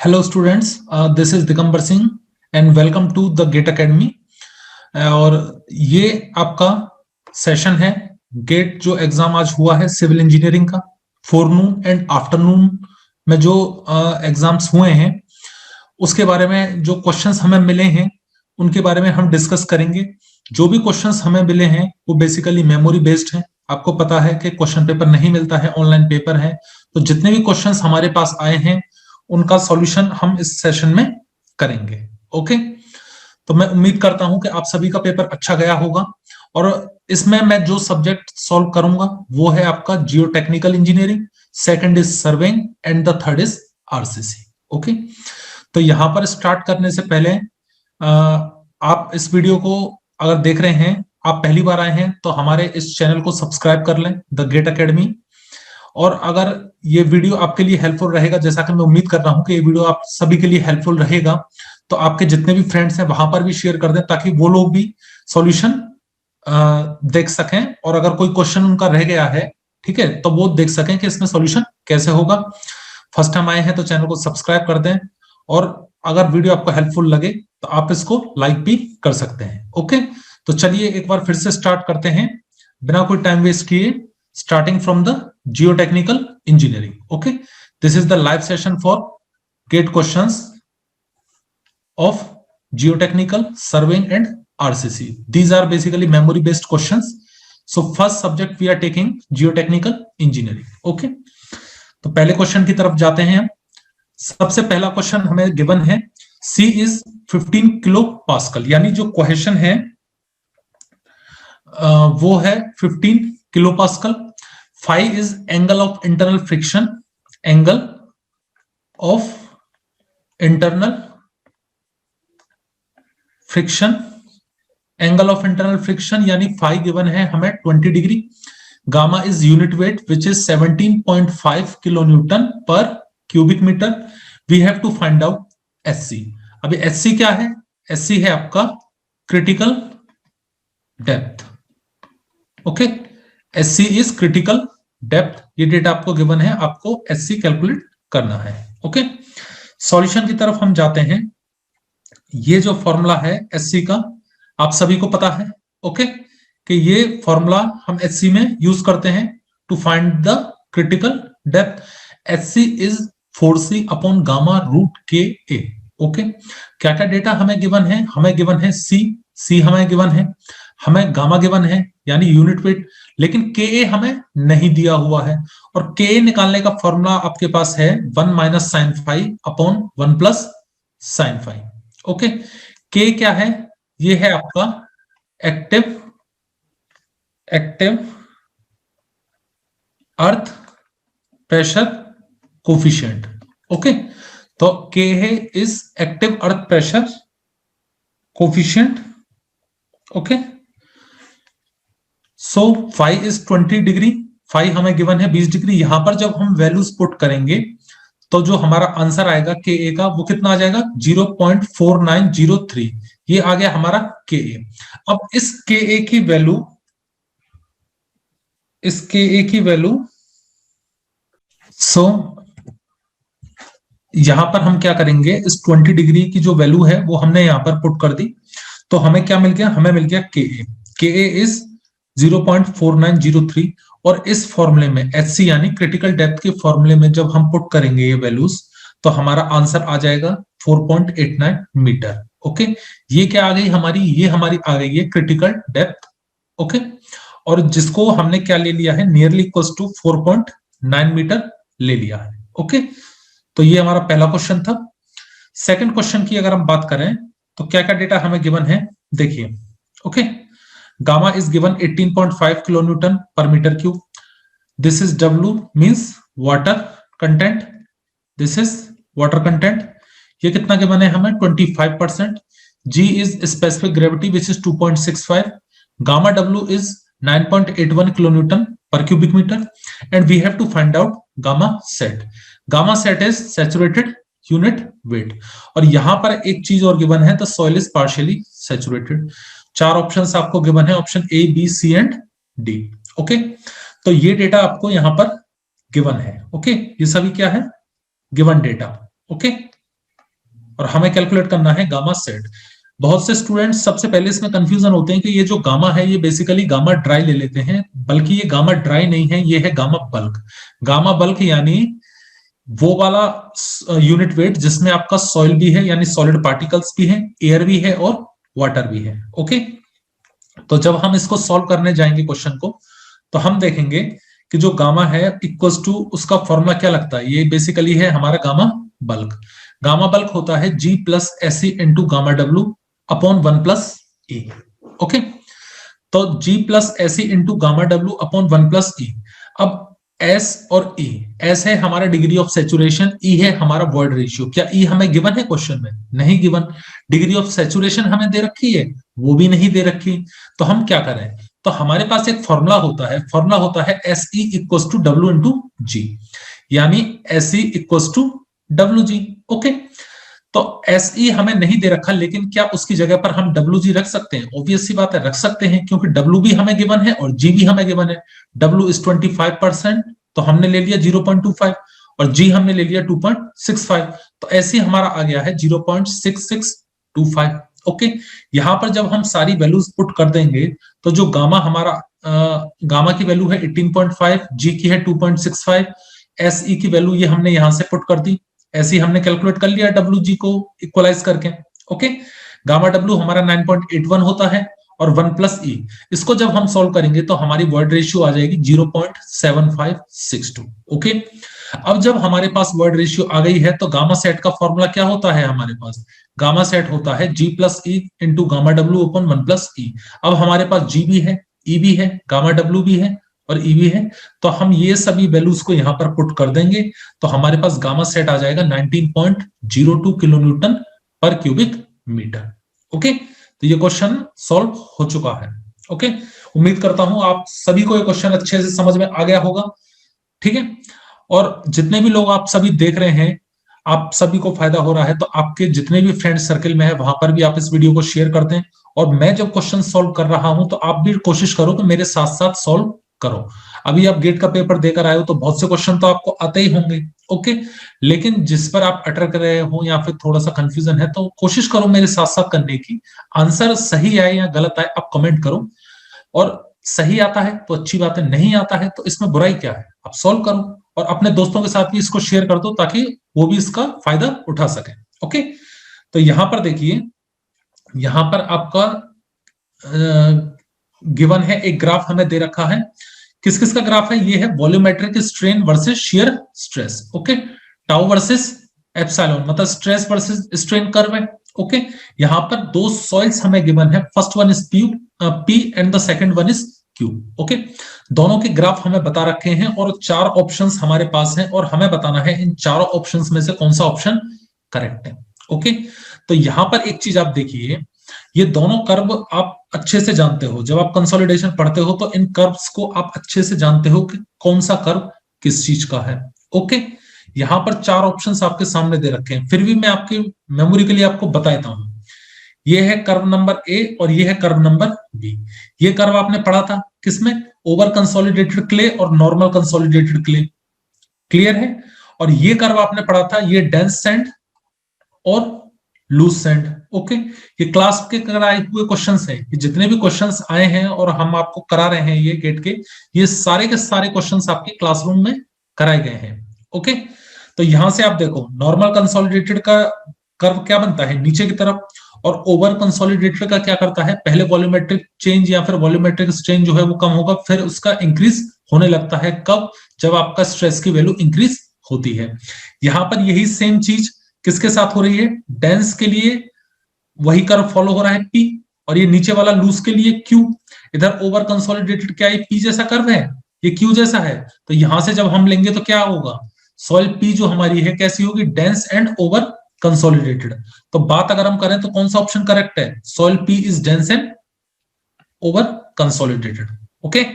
Hello students, this is Digambar Singh and welcome to the GATE academy. और ये आपका session है गेट जो एग्जाम आज हुआ है सिविल इंजीनियरिंग का। फोरनून एंड आफ्टरनून में जो एग्जाम्स हुए हैं उसके बारे में जो क्वेश्चंस हमें मिले हैं उनके बारे में हम डिस्कस करेंगे। जो भी क्वेश्चंस हमें मिले हैं वो बेसिकली मेमोरी बेस्ड है। आपको पता है कि क्वेश्चन पेपर नहीं मिलता है, ऑनलाइन पेपर है। तो जितने भी क्वेश्चंस हमारे पास आए हैं उनका सॉल्यूशन हम इस सेशन में करेंगे। ओके, तो मैं उम्मीद करता हूं कि आप सभी का पेपर अच्छा गया होगा। और इसमें मैं जो सब्जेक्ट सॉल्व करूंगा वो है आपका जियो technical engineering, second is surveying and the third is RCC. Okay, तो यहां पर स्टार्ट करने से पहले आप इस वीडियो को अगर देख रहे हैं, आप पहली बार आए हैं तो हमारे इस चैनल को सब्सक्राइब कर लें, द गेट अकेडमी। और अगर ये वीडियो आपके लिए हेल्पफुल रहेगा, जैसा कि मैं उम्मीद कर रहा हूं कि ये वीडियो आप सभी के लिए हेल्पफुल रहेगा, तो आपके जितने भी फ्रेंड्स हैं वहां पर भी शेयर कर दें ताकि वो लोग भी सॉल्यूशन देख सकें। और अगर कोई क्वेश्चन उनका रह गया है, ठीक है, तो वो देख सकें कि इसमें सॉल्यूशन कैसे होगा। फर्स्ट टाइम आए हैं तो चैनल को सब्सक्राइब कर दें, और अगर वीडियो आपको हेल्पफुल लगे तो आप इसको लाइक भी कर सकते हैं। ओके, तो चलिए एक बार फिर से स्टार्ट करते हैं बिना कोई टाइम वेस्ट किए, starting from the geotechnical engineering. Okay, this is the live session for gate questions of geotechnical surveying and RCC. These are basically memory based questions. So first subject we are taking geotechnical engineering. Okay, तो पहले question की तरफ जाते हैं। सबसे पहला question हमें given है C is 15 किलो पास्कल, यानी जो क्वेश्चन है वो है 15 kilo pascal. Phi is angle of internal friction, angle of internal friction, angle of internal friction यानी phi given है हमें 20 degree. Gamma is unit weight which is 17.5 kilo newton पर cubic metre. We have to find out SC। अभी SC क्या है? SC है आपका critical depth. Okay, SC is critical depth. ये डेटा आपको गिवन है, आपको SC कैलकुलेट करना है। ओके, सॉल्यूशन की तरफ हम जाते हैं। ये जो फॉर्मूला है SC का आप सभी को पता है, ओके, कि ये फॉर्मूला हम SC में यूज करते हैं to find the critical depth. SC is 4C upon gamma root KA। Okay, क्या क्या डेटा हमें गिवन है? हमें गिवन है C हमें गिवन है, हमें गामा गिवन है यानी यूनिट वेट, लेकिन Ka हमें नहीं दिया हुआ है। और Ka निकालने का फॉर्मूला आपके पास है 1 minus sine five upon 1 plus sine five. Okay, K क्या है? ये है आपका active earth pressure coefficient. Okay, तो K है is active earth pressure coefficient. Okay, so phi is 20 degree, phi हमें गिवन है 20 डिग्री। यहां पर जब हम वैल्यूज पुट करेंगे तो जो हमारा आंसर आएगा Ka का वो कितना आ जाएगा? 0.4903। ये आ गया हमारा Ka। अब इस Ka की वैल्यू यहां पर हम क्या करेंगे, इस 20 डिग्री की जो वैल्यू है वो हमने यहां पर पुट कर दी, तो हमें क्या मिल गया? हमें मिल गया Ka इज 0.4903। और इस फॉर्मूले में SC यानी क्रिटिकल डेप्थ के फॉर्मूले में जब हम पुट करेंगे ये वैल्यूज तो हमारा आंसर आ जाएगा 4.89 मीटर। ओके, ये क्या आ गई हमारी? ये हमारी आ गई है क्रिटिकल डेप्थ। ओके, और जिसको हमने क्या ले लिया है? नियरली इक्वल्स टू 4.9 मीटर ले लिया है। ओके, तो ये हमारा पहला क्वेश्चन था। सेकंड क्वेश्चन की अगर हम बात करें तो क्या क्या डेटा हमें गिवन है देखिए। Okay, gamma is given 18.5 kilonewton per meter cube. This is W means water content. This is water content. ये कितना गिवन है हमें? 25%. G is specific gravity which is 2.65. Gamma W is 9.81 kilonewton per cubic meter. And we have to find out gamma set. Gamma set is saturated unit weight. और यहां पर एक चीज और गिवन है, the soil is partially saturated. 4 options आपको given है, option A, B, C and D। Okay, तो ये डेटा आपको यहां पर गिवन है। ओके, ये सभी क्या है? Given data. ओके, और हमें कैलकुलेट करना है गामा सेट। बहुत से स्टूडेंट्स सबसे पहले इसमें कंफ्यूजन होते हैं कि ये जो गामा है ये बेसिकली गामा ड्राई ले लेते हैं, बल्कि ये गामा ड्राई नहीं है, ये है गामा बल्क। गामा बल्क यानी वो वाला यूनिट वेट जिसमें आपका सॉइल भी है यानी सॉलिड पार्टिकल्स भी है, एयर भी है और वाटर भी है। ओके, तो जब हम इसको सॉल्व करने जाएंगे क्वेश्चन को, तो हम देखेंगे कि जो गामा है इक्वल्स टू, उसका फॉर्मूला क्या लगता है, ये बेसिकली है हमारा गामा बल्क। गामा बल्क होता है G plus S into gamma W upon 1 plus E. Okay, तो G plus S into gamma W upon 1 plus E. अब S और E, S है हमारा डिग्री ऑफ सेचुरेशन, E है हमारा वॉइड रेशियो। क्या E हमें गिवन है क्वेश्चन में? नहीं गिवन। डिग्री ऑफ सेचुरेशन हमें दे रखी है? वो भी नहीं दे रखी। तो हम क्या करें, तो हमारे पास एक फॉर्मूला होता है, फॉर्मूला होता है SE equals to W into G, यानी SE equals to WG। Okay, तो SE हमें नहीं दे रखा, लेकिन क्या उसकी जगह पर हम WG रख सकते हैं? ऑब्वियस सी बात है, रख सकते हैं, क्योंकि W भी हमें गिवन है और G भी हमें गिवन है। W इज 25%, तो हमने ले लिया 0.25, और G हमने ले लिया 2.65, तो ऐसे हमारा आ गया है 0.6625। ओके, यहां पर जब हम सारी वैल्यूज पुट कर देंगे, तो जो गामा हमारा गामा की वैल्यू है 18.5, G की है 2.65, SE की वैल्यू ये हमने यहां से पुट कर दी, ऐसे ही हमने कैलकुलेट कर लिया WG को इक्वलाइज करके। ओके, गामा W हमारा 9.81 होता है और 1 प्लस ई, इसको जब हम सॉल्व करेंगे तो हमारी वॉइड रेशियो आ जाएगी 0.7562। ओके, अब जब हमारे पास वॉइड रेशियो आ गई है, तो गामा सेट का फॉर्मूला क्या होता है हमारे पास? गामा सेट होता है G plus E into gamma W upon 1 plus E. अब हमारे पास G भी है, E भी है, गामा डब्ल्यू भी है और E भी है, तो हम ये सभी वैल्यूज को यहां पर पुट कर देंगे, तो हमारे पास गामा सेट आ जाएगा 19.02 किलो न्यूटन पर क्यूबिक मीटर। ओके, तो ये क्वेश्चन सॉल्व हो चुका है। ओके, उम्मीद करता हूं आप सभी को ये क्वेश्चन अच्छे से समझ में आ गया होगा। ठीक है, और जितने भी लोग आप सभी देख रहे हैं, आप सभी को फायदा हो रहा है, तो आपके जितने भी फ्रेंड सर्कल में है वहां पर भी आप इस वीडियो को शेयर कर दें। और मैं जब क्वेश्चन सॉल्व कर रहा हूं, तो आप भी कोशिश करो कि मेरे साथ साथ सॉल्व करो। अभी आप गेट का पेपर देकर आए हो, तो बहुत से क्वेश्चन तो आपको आते ही होंगे। ओके, लेकिन जिस पर आप अटक रहे हो या फिर थोड़ा सा कंफ्यूजन है, तो कोशिश करो मेरे साथ साथ करने की। आंसर सही आए या गलत आए आप कमेंट करो, और सही आता है तो अच्छी बात है, नहीं आता है तो इसमें बुराई क्या है, आप सॉल्व करो और अपने दोस्तों के साथ भी इसको शेयर कर दो, ताकि वो भी इसका फायदा उठा सके। ओके, तो यहां पर देखिए, यहां पर आपका गिवन है, एक ग्राफ हमें दे रखा है। किस किस का ग्राफ है? ये है volumetric strain versus shear stress. Okay, tau versus epsilon, मतलब स्ट्रेस वर्सेस स्ट्रेन कर्व है। ओके, यहां पर दो सॉइल्स हमें गिवन है, first one is P and the second one is Q. Okay, दोनों के ग्राफ हमें बता रखे हैं और चार ऑप्शंस हमारे पास हैं, और हमें बताना है इन चारों ऑप्शंस में से कौन सा ऑप्शन करेक्ट है। ओके, तो यहां पर एक चीज आप देखिए, ये दोनों कर्व आप अच्छे से जानते हो, जब आप कंसोलिडेशन पढ़ते हो तो इन कर्व्स को आप अच्छे से जानते हो कि कौन सा कर्व किस चीज का है। ओके, यहां पर चार ऑप्शंस आपके सामने दे रखे हैं, फिर भी मैं आपकी मेमोरी के लिए आपको बताता हूं। ये है कर्व नंबर ए और ये है कर्व नंबर बी। ये कर्व आपने पढ़ा था किसमें? ओवर कंसोलिडेटेड क्ले और नॉर्मल कंसोलिडेटेड क्ले, क्लियर है? और ये कर्व आपने पढ़ा था, ये डेंस सैंड और लूज सैंड। ओके, ये क्लास के कराए हुए क्वेश्चंस हैं, ये जितने भी क्वेश्चंस आए हैं और हम आपको करा रहे हैं ये गेट के, ये सारे के सारे क्वेश्चंस आपके क्लासरूम में कराए गए हैं। ओके, तो यहां से आप देखो, नॉर्मल कंसोलिडेटेड का कर्व क्या बनता है? नीचे की तरफ, और ओवर कंसोलिडेटेड का क्या करता है? पहले वॉल्यूमेट्रिक चेंज या फिर वॉल्यूमेट्रिक स्ट्रेन जो है वो कम होगा, फिर उसका इंक्रीज होने लगता है। कब? जब आपका स्ट्रेस की वैल्यू इंक्रीज होती है। यहां पर यही सेम चीज किसके साथ हो रही है? डेंस के लिए वही कर्व फॉलो हो रहा है पी, और ये नीचे वाला लूज के लिए क्यू। इधर ओवर कंसोलिडेटेड क्या है? पी जैसा कर्व है, ये क्यू जैसा है, तो यहां से जब हम लेंगे तो क्या होगा? सॉइल पी जो हमारी है कैसी होगी? Dense and over consolidated. तो बात अगर हम करें तो कौन सा ऑप्शन करेक्ट है? Soil P is dense and over consolidated. Okay,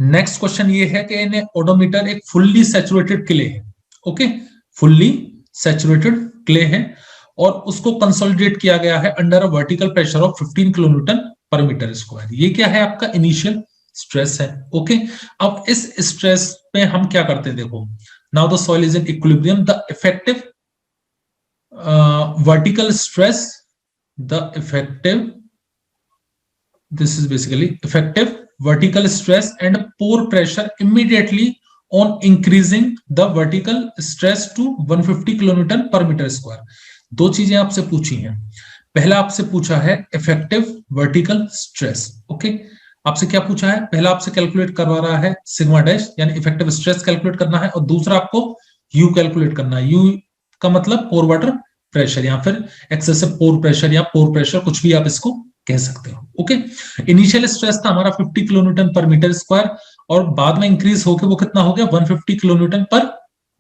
next question ये है कि इन ओडोमीटर एक फुल्ली सैचुरेटेड क्ले है। ओके, फुल्ली सैचुरेटेड क्ले है और उसको कंसोलिडेट किया गया है under a vertical pressure of 15 kilo newton पर मीटर स्क्वायर। ये क्या है? आपका इनिशियल स्ट्रेस है। ओके, अब इस स्ट्रेस पे हम क्या करते हैं? देखो, now the soil is in equilibrium, the effective vertical stress, the effective, this is basically effective vertical stress and pore pressure immediately on increasing the vertical stress to 150 kilonewton पर metre square. दो चीजें आपसे पूछी हैं। पहला आपसे पूछा है इफेक्टिव वर्टिकल स्ट्रेस। ओके, आपसे क्या पूछा है? पहला आपसे कैलकुलेट करवा रहा है सिग्मा डैश, यानी इफेक्टिव स्ट्रेस कैलकुलेट करना है, और दूसरा आपको यू कैलकुलेट करना है। यू का मतलब पोर वाटर प्रेशर या फिर एक्सेसिव पोर प्रेशर या पोर प्रेशर, कुछ भी आप इसको कह सकते हो। ओके, इनिशियल स्ट्रेस था हमारा 50 किलोन्यूटन पर मीटर स्क्वायर, और बाद में इंक्रीज होकर वो कितना हो गया? 150 किलोन्यूटन पर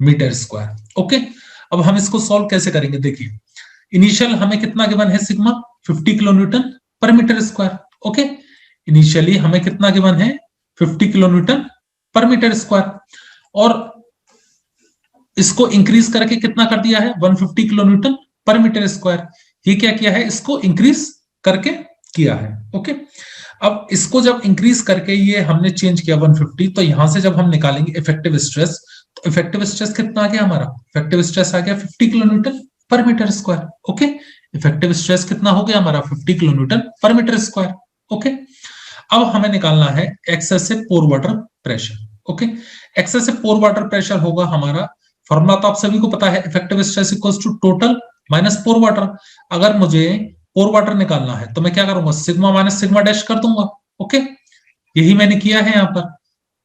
मीटर स्क्वायर। ओके, अब हम इसको सॉल्व कैसे करेंगे? देखिए, इनिशियल हमें कितना गिवन है? सिग्मा 50 किलोन्यूटन पर मीटर स्क्वायर। ओके, इनिशियली हमें कितना गिवन है? 50 किलोन्यूटन पर मीटर स्क्वायर, और इसको इंक्रीज करके कितना कर दिया है? 150 किलोन्यूटन पर मीटर स्क्वायर। ये क्या किया है? इसको इंक्रीज करके किया है। ओके, अब इसको जब इंक्रीज करके ये हमने चेंज किया 150, तो यहां से जब हम निकालेंगे इफेक्टिव स्ट्रेस, तो इफेक्टिव स्ट्रेस कितना आ गया हमारा? इफेक्टिव स्ट्रेस आ गया 50 किलोन्यूटन पर metre square. Okay, effective stress कितना हो गया हमारा? 50 किलोन्यूटन पर मीटर स्क्वायर। ओके, अब हमें निकालना है excessive pore water pressure. Okay, excessive pore water pressure होगा हमारा, फॉर्मूला तो आप सभी को पता है, effective stress equals to total minus pore water. अगर मुझे पोर वाटर निकालना है तो मैं क्या करूंगा? सिग्मा माइनस सिग्मा डैश कर दूंगा। ओके, यही मैंने किया है यहाँ पर।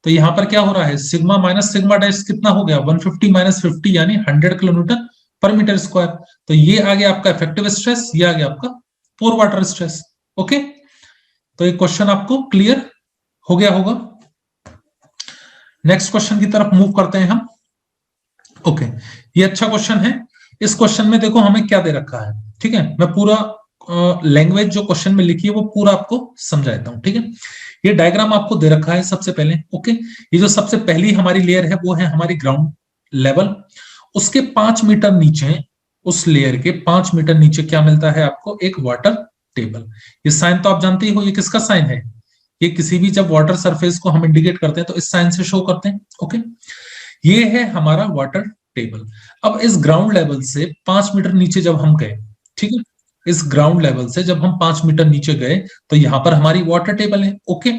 तो यहाँ पर क्या हो रहा है? सिग्मा माइनस सिग्मा डैश कितना हो गया? 150 माइनस 50 यानी 100 किलोन्यूटन पर मीटर स्क्वायर। तो ये आ गया आपका इफेक्टिव स्ट्रेस, ये आ गया आपका पोर वाटर स्ट्रेस। ओके, तो ये क्वेश्चन आपको क्लियर हो गया होगा। नेक्स्ट क्वेश्चन की तरफ मूव करते हैं हम। ओके, ये अच्छा क्वेश्चन है। इस क्वेश्चन में देखो हमें क्या दे रखा है। ठीक है, मैं पूरा लैंग्वेज जो क्वेश्चन में लिखी है वो पूरा आपको समझाता हूं। ठीक है, ये डायग्राम आपको दे रखा है सबसे पहले। ओके, ये जो सबसे पहली हमारी लेयर है वो है हमारी ग्राउंड लेवल। उसके 5 मीटर नीचे, उस लेयर के 5 मीटर नीचे क्या मिलता है आपको? एक वाटर टेबल। ये साइन तो आप जानते ही हो, ये किसका साइन है? ये किसी भी जब वाटर सरफेस को हम इंडिकेट करते हैं तो इस साइन से शो करते हैं। ओके, ये है हमारा वाटर टेबल। अब इस ग्राउंड लेवल से 5 मीटर नीचे जब हम गए, ठीक है, इस ग्राउंड लेवल से जब हम 5 मीटर नीचे गए तो यहां पर हमारी वाटर टेबल है। ओके,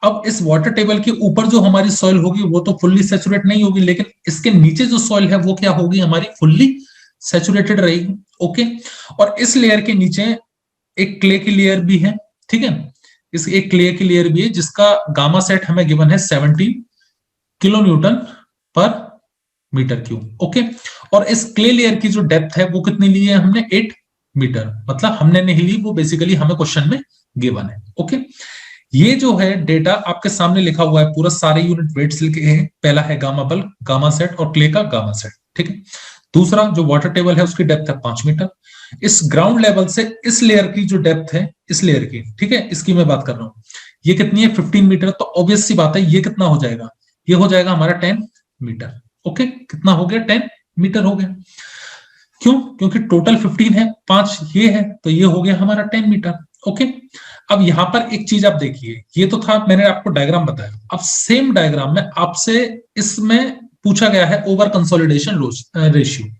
अब इस वाटर टेबल के ऊपर जो हमारी सॉइल होगी वो तो फुल्ली सैचुरेट नहीं होगी, लेकिन इसके नीचे जो सॉइल है वो क्या होगी? हमारी फुल्ली सैचुरेटेड रहेगी। ओके, और इस लेयर के नीचे एक क्ले की लेयर भी है। ठीक है, इस एक क्ले की लेयर भी है जिसका गामा सेट हमें गिवन है 17 किलो न्यूटन पर मीटर क्यूब। ओके, और इस क्ले लेयर की जो डेप्थ है वो कितनी ली है हमने? 8 मीटर। मतलब हमने नहीं ली, वो बेसिकली हमें क्वेश्चन में गिवन है। ओके, ये जो है डेटा आपके सामने लिखा हुआ है, पूरा सारे यूनिट वेट्स लिखे हैं। पहला है गामा बल्क, गामा सेट और क्ले का गामा सेट। ठीक है, दूसरा जो वाटर टेबल है उसकी डेप्थ है 5 मीटर। इस ग्राउंड लेवल से इस लेयर की जो डेप्थ है, इस लेयर की, ठीक है, इसकी मैं बात कर रहा हूं, ये कितनी है? 15 मीटर। तो ऑब्वियस सी बात है ये कितना हो जाएगा? ये हो जाएगा हमारा 10 मीटर। ओके, कितना हो गया? 10 मीटर हो गया। क्यों? क्योंकि टोटल 15 है, 5 ये है, तो ये हो गया हमारा 10 मीटर। ओके, अब यहां पर एक चीज आप देखिए, ये तो था, मैंने आपको डायग्राम बताया। अब सेम डायग्राम में आपसे इसमें पूछा गया है ओवर कंसोलिडेशन रेशियो।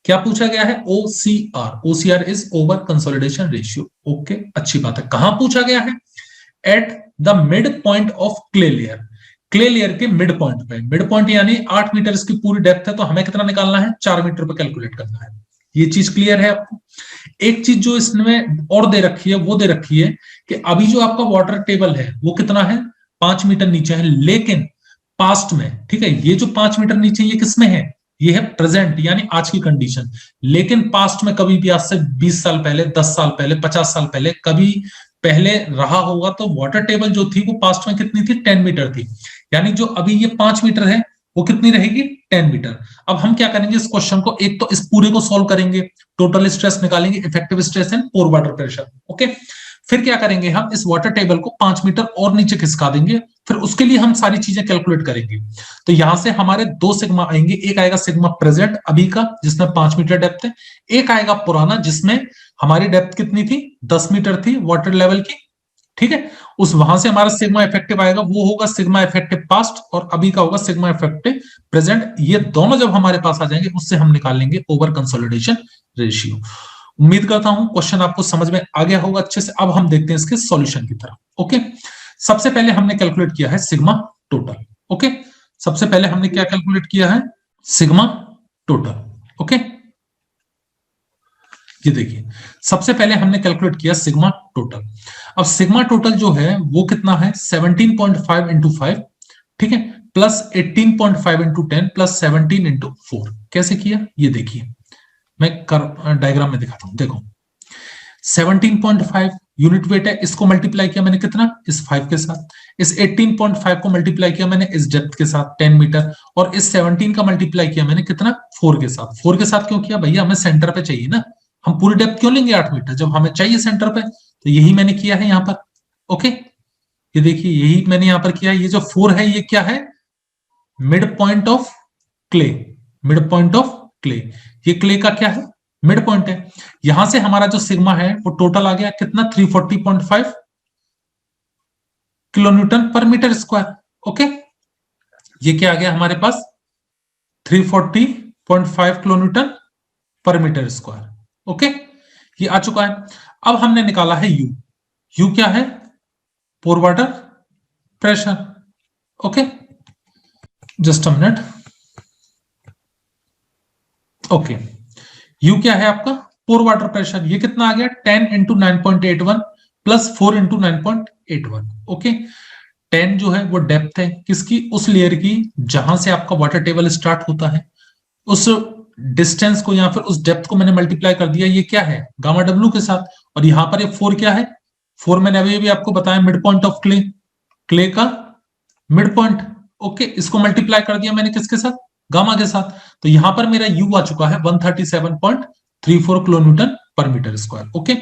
क्या पूछा गया है? OCR। OCR is over consolidation ratio. Okay, अच्छी बात है। कहां पूछा गया है? At the mid point of clay layer. Clay layer के मिड पॉइंट पे, मिड पॉइंट यानी 8 मीटर इसकी पूरी डेप्थ है, तो हमें कितना निकालना है? 4 मीटर पे कैलकुलेट करना है। ये चीज क्लियर है आपको? एक चीज जो इसमें और दे रखी है वो दे रखी है कि अभी जो आपका वाटर टेबल है वो कितना है? 5 मीटर नीचे है, लेकिन पास्ट में, ठीक है, ये जो 5 मीटर नीचे ये किसमें है? ये है प्रेजेंट यानी आज की कंडीशन। लेकिन पास्ट में कभी भी आज से 20 साल पहले, 10 साल पहले, 50 साल पहले कभी पहले रहा होगा तो वाटर टेबल जो थी वो पास्ट में कितनी थी? 10 मीटर थी। यानी जो अभी ये 5 मीटर है वो कितनी रहेगी? 10 मीटर। अब हम क्या करेंगे इस क्वेश्चन को? एक तो इस पूरे को सॉल्व करेंगे, टोटल स्ट्रेस निकालेंगे, effective stress and pore water pressure. Okay, फिर क्या करेंगे हम? इस वाटर टेबल को 5 मीटर और नीचे खिसका देंगे, फिर उसके लिए हम सारी चीजें कैलकुलेट करेंगे। तो यहां से हमारे 2 सिग्मा आएंगे। एक आएगा सिग्मा प्रेजेंट अभी का जिसमें 5 मीटर डेप्थ है, एक आएगा पुराना जिसमें हमारी डेप्थ कितनी थी? 10 मीटर थी वाटर लेवल की। ठीक है, उस वहां से हमारा सिग्मा इफेक्टिव आएगा, वो होगा सिग्मा इफेक्टिव पास्ट, और अभी का होगा सिग्मा इफेक्टिव प्रेजेंट। ये दोनों जब हमारे पास आ जाएंगे उससे हम निकाल लेंगे ओवर कंसोलिडेशन रेशियो। उम्मीद करता हूं क्वेश्चन आपको समझ में आ गया होगा अच्छे से। अब हम देखते हैं इसके सॉल्यूशन की तरफ। ओके, सबसे पहले हमने कैलकुलेट किया है सिग्मा टोटल। ओके, सबसे पहले हमने क्या कैलकुलेट किया है, सिग्मा टोटल। ओके, ये देखिए सबसे पहले हमने कैलकुलेट किया सिग्मा टोटल। अब सिग्मा टोटल जो है वो कितना है, 17.5 इंटू 5, ठीक है, प्लस 18.5 इंटू 10 प्लस 17 इंटू 4। कैसे किया ये देखिए, मैं डायग्राम में दिखाता हूं। देखो 17.5 यूनिट वेट है, इसको मल्टीप्लाई किया मैंने कितना, इस 5 के साथ। इस 18.5 को मल्टीप्लाई किया मैंने इस डेप्थ के साथ 10 मीटर, और इस 17 का मल्टीप्लाई किया मैंने कितना, 4 के साथ। 4 के साथ क्यों किया भैया, हमें सेंटर पे चाहिए ना, हम पूरी डेप्थ क्यों लेंगे 8 मीटर जब हमें चाहिए सेंटर पे, तो यही मैंने किया है यहाँ पर। ओके, ये देखिए यही मैंने यहाँ पर किया। ये जो 4 है ये क्या है, mid point of clay, mid point of clay, ये क्ले का क्या है, मिड पॉइंट है। यहां से हमारा जो सिग्मा है वो टोटल आ गया कितना, 340.5 किलो न्यूटन पर मीटर स्क्वायर। ओके, ये क्या आ गया हमारे पास, 340.5 किलो न्यूटन पर मीटर स्क्वायर। ओके, ये आ चुका है। अब हमने निकाला है यू। यू क्या है, pore water pressure. Okay, just a minute. Okay, U क्या है आपका, पोर वाटर प्रेशर। ये कितना आ गया, 10 इंटू 9.81 प्लस 4 इंटू 9.81। ओके, 10 जो है वो डेप्थ है किसकी, उस लेयर की जहां से आपका वाटर टेबल स्टार्ट होता है, उस डिस्टेंस को या फिर उस डेप्थ को मैंने मल्टीप्लाई कर दिया, ये क्या है, गामा डब्ल्यू के साथ। और यहां पर ये 4 क्या है, 4 मैंने अभी भी आपको बताया mid point of clay, clay का मिड पॉइंट। ओके, इसको मल्टीप्लाई कर दिया मैंने किसके साथ, गामा के साथ। तो यहां पर मेरा यू आ चुका है 137.34 किलो न्यूटन पर मीटर स्क्वायर। ओके,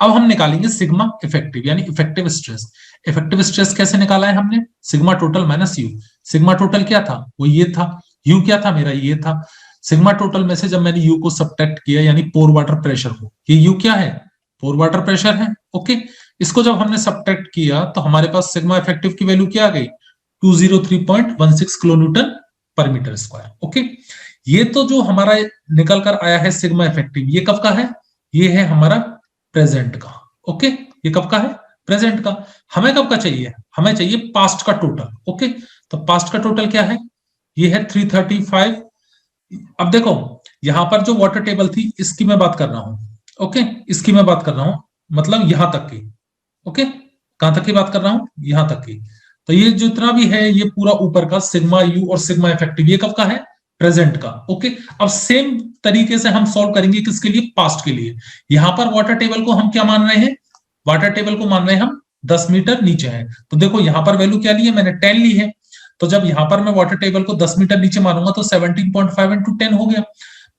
अब हम निकालेंगे सिग्मा इफेक्टिव यानी इफेक्टिव स्ट्रेस। इफेक्टिव स्ट्रेस कैसे निकाला है हमने, sigma total minus you. Sigma total क्या था, वो ये था, यू क्या था मेरा, ये था। सिग्मा टोटल में से जब मैंने यू को सब्ट्रैक्ट किया यानी पोर वाटर प्रेशर को, ये यू क्या है, पोर वाटर प्रेशर है। ओके, इसको जब हमने सब्ट्रैक्ट किया तो हमारे पास सिग्मा इफेक्टिव की वैल्यू क्या आ गई, 203.16 किलो न्यूटन पर मीटर स्क्वायर। ओके, ये तो जो हमारा निकल कर आया है सिग्मा इफेक्टिव, ये कब का है, ये है हमारा प्रेजेंट का। ओके, ये कब का है, प्रेजेंट का। हमें कब का चाहिए, हमें चाहिए पास्ट का टोटल। ओके, तो पास्ट का टोटल क्या है, ये है 335। अब देखो यहां पर जो वाटर टेबल थी इसकी मैं बात कर रहा हूं। ओके, इसकी मैं बात कर रहा हूं, मतलब यहां तक की। ओके, कहां तक की बात कर रहा हूं, यहां तक की। तो ये जितना भी है ये पूरा ऊपर का सिग्मा यू और सिग्मा इफेक्टिव, ये कब का है, प्रेजेंट का। ओके, अब सेम तरीके से हम सॉल्व करेंगे किसके लिए, पास्ट के लिए। यहां पर वाटर टेबल को हम क्या मान रहे हैं, वाटर टेबल को मान रहे हैं हम 10 मीटर नीचे है। तो देखो यहां पर वैल्यू क्या ली है, मैंने 10 ली है। तो जब यहां पर मैं वाटर टेबल को 10 मीटर नीचे मारूंगा तो 17.5 इंटू 10 हो गया,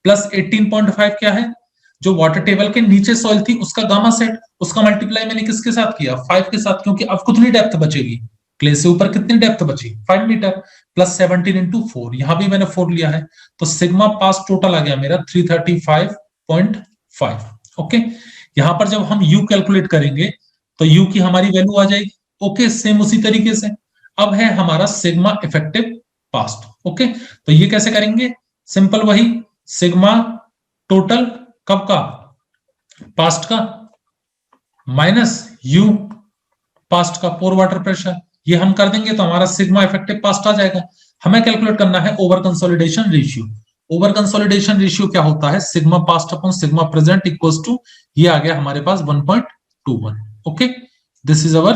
प्लस 18.5 क्या है, जो वाटर टेबल के नीचे सॉइल थी उसका गामा सेट, उसका मल्टीप्लाई मैंने किसके साथ किया, 5 के साथ, क्योंकि अब कितनी डेप्थ बचेगी, क्ले से ऊपर कितनी डेप्थ बची, 5 मीटर, प्लस 17 इंटू 4, यहां भी मैंने 4 लिया है। तो सिग्मा पास टोटल आ गया मेरा 335.5। ओके, यहां पर जब हम यू कैलकुलेट करेंगे तो यू की हमारी वैल्यू आ जाएगी। ओके, सेम उसी तरीके से। अब है हमारा सिग्मा इफेक्टिव पास्ट। ओके, तो ये कैसे करेंगे, सिंपल वही सिग्मा टोटल कब का, पास्ट का, माइनस यू पास्ट का, पोर वाटर प्रेशर, ये हम कर देंगे तो हमारा सिग्मा इफेक्टिव पास्ट आ जाएगा। हमें कैलकुलेट करना है over consolidation ratio. Over consolidation ratio क्या होता है, sigma past upon sigma present equals to, ये आ गया हमारे पास 1.21। Okay, this is our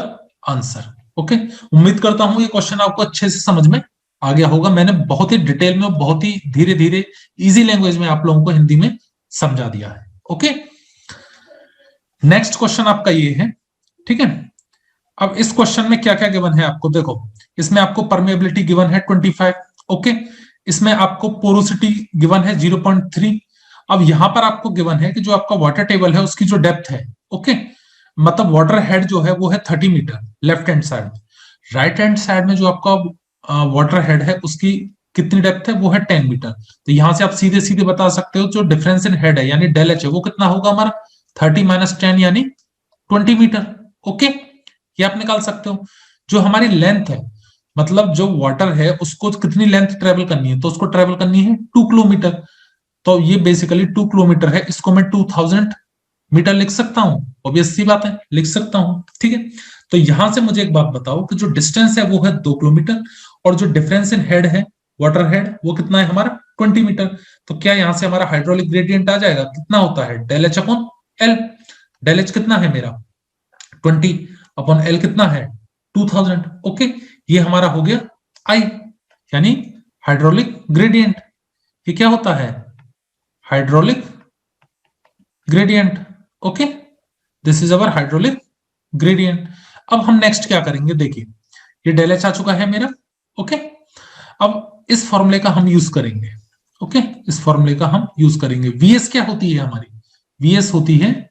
answer. Okay, उम्मीद करता हूं ये क्वेश्चन आपको अच्छे से समझ में आ गया होगा। मैंने बहुत ही डिटेल में, बहुत ही धीरे धीरे इजी लैंग्वेज में आप लोगों को हिंदी में समझा दिया है। ओके, नेक्स्ट क्वेश्चन आपका ये है, ठीक है। अब इस क्वेश्चन में क्या क्या गिवन है आपको, देखो इसमें आपको परमेबिलिटी गिवन है 25। ओके, इसमें आपको पोरोसिटी गिवन है 0.3। अब यहां पर आपको गिवन है कि जो आपका वाटर टेबल है उसकी जो डेप्थ है, ओके, मतलब वाटर हेड जो है वो है 30 metre left hand side. Right hand side में जो आपका वाटर हेड है उसकी कितनी डेप्थ है, वो है 10 मीटर। तो यहां से आप सीधे सीधे बता सकते हो जो डिफरेंस इन हेड है यानी डेल एच है वो कितना होगा हमारा 30 माइनस 10 यानी 20 मीटर। ओके, ये आप निकाल सकते हो। जो हमारी लेंथ है, मतलब जो वाटर है उसको कितनी लेंथ ट्रेवल करनी है, तो उसको ट्रेवल करनी है 2 किलोमीटर। तो ये बेसिकली 2 किलोमीटर है, इसको मैं 2000 मीटर लिख सकता हूं। ऑब्वियस सी बात है, लिख सकता हूं, ठीक है। तो यहां से मुझे एक बात बताओ कि जो डिस्टेंस है वो है 2 किलोमीटर, और जो डिफरेंस इन हेड है, वाटर हेड, वो कितना है हमारा 20 मीटर। तो क्या यहां से हमारा हाइड्रोलिक ग्रेडियंट आ जाएगा, कितना होता है del H upon L. Del H कितना है मेरा 20 अपॉन एल कितना है 2000। ओके, ये हमारा हो गया आई, यानी हाइड्रोलिक ग्रेडियंट। ये क्या होता है, hydraulic gradient. Okay, this is our hydraulic gradient. अब हम नेक्स्ट क्या करेंगे, देखिए ये डेल एच आ चुका है मेरा। ओके, अब इस फॉर्मूले का हम यूज करेंगे। ओके, इस फॉर्मूले का हम यूज करेंगे। वीएस क्या होती है हमारी, वीएस होती है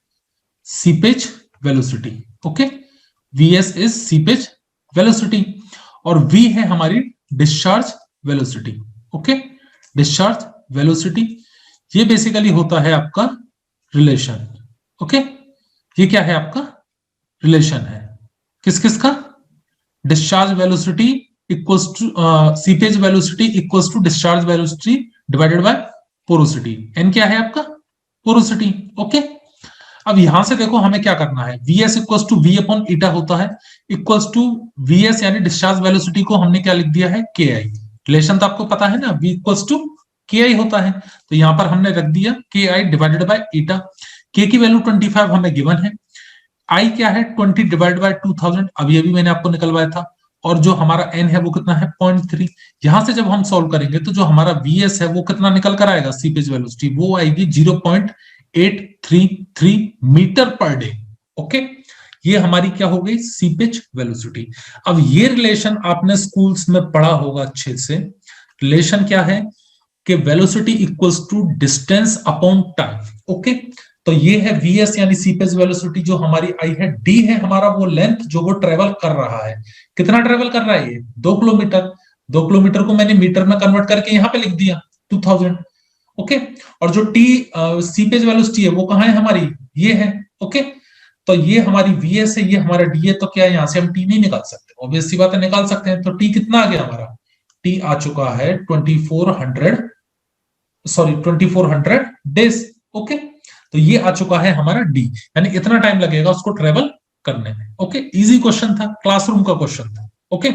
seepage velocity. Okay, VS is seepage velocity, और वी है हमारी discharge velocity. Okay, discharge velocity, ये बेसिकली होता है आपका रिलेशन। ओके, ये क्या है आपका रिलेशन है, किस किस का, discharge velocity equals to seepage velocity equals to discharge velocity divided by porosity. N क्या है आपका पोरोसिटी। ओके, अब यहां से देखो हमें क्या करना है, VS equals to V upon eta होता है, इक्वल्स टू वीएस यानी डिस्चार्ज वेलोसिटी को हमने क्या लिख दिया है के आई। रिलेशन तो आपको पता है ना, वी इक्वल्स टू के आई होता है, तो यहां पर हमने रख दिया के आई डिवाइडेड बाय ईटा। के की वैल्यू 25 हमें गिवन है, आई क्या है 20 डिवाइड बाय 2000, अभी अभी मैंने आपको निकलवाया था, और जो हमारा एन है वो कितना है 0.3। यहां से जब हम सॉल्व करेंगे तो जो हमारा वीएस है वो कितना निकल कर आएगा, सीपेज वेलोसिटी वो आएगी 0.833 मीटर पर डे। ओके, ये हमारी क्या हो गई सीपेज वेलोसिटी। अब ये रिलेशन आपने स्कूल्स में पढ़ा होगा अच्छे से। रिलेशन क्या है कि velocity equals to distance upon time. Okay, तो ये है वीएस यानी सीपेज वेलोसिटी, जो हमारी आई है। डी है हमारा वो लेंथ जो वो ट्रेवल कर रहा है, कितना ट्रेवल कर रहा है ये 2 किलोमीटर। 2 किलोमीटर को मैंने मीटर में कन्वर्ट करके यहां पे लिख दिया 2000। ओके, और जो टी सीपेज वेलोसिटी है वो कहां है हमारी, ये है। ओके, तो ये हमारी वीएस है, ये हमारा डी है, तो क्या यहां से हम टी नहीं निकाल सकते, ऑब्वियस सी बात है निकाल सकते हैं। तो टी कितना आ गया हमारा, टी आ चुका है 2400 डेज। ओके, तो ये आ चुका है हमारा डी, यानी इतना टाइम लगेगा उसको ट्रेवल करने में। ओके, इजी क्वेश्चन था, क्लासरूम का क्वेश्चन था। ओके,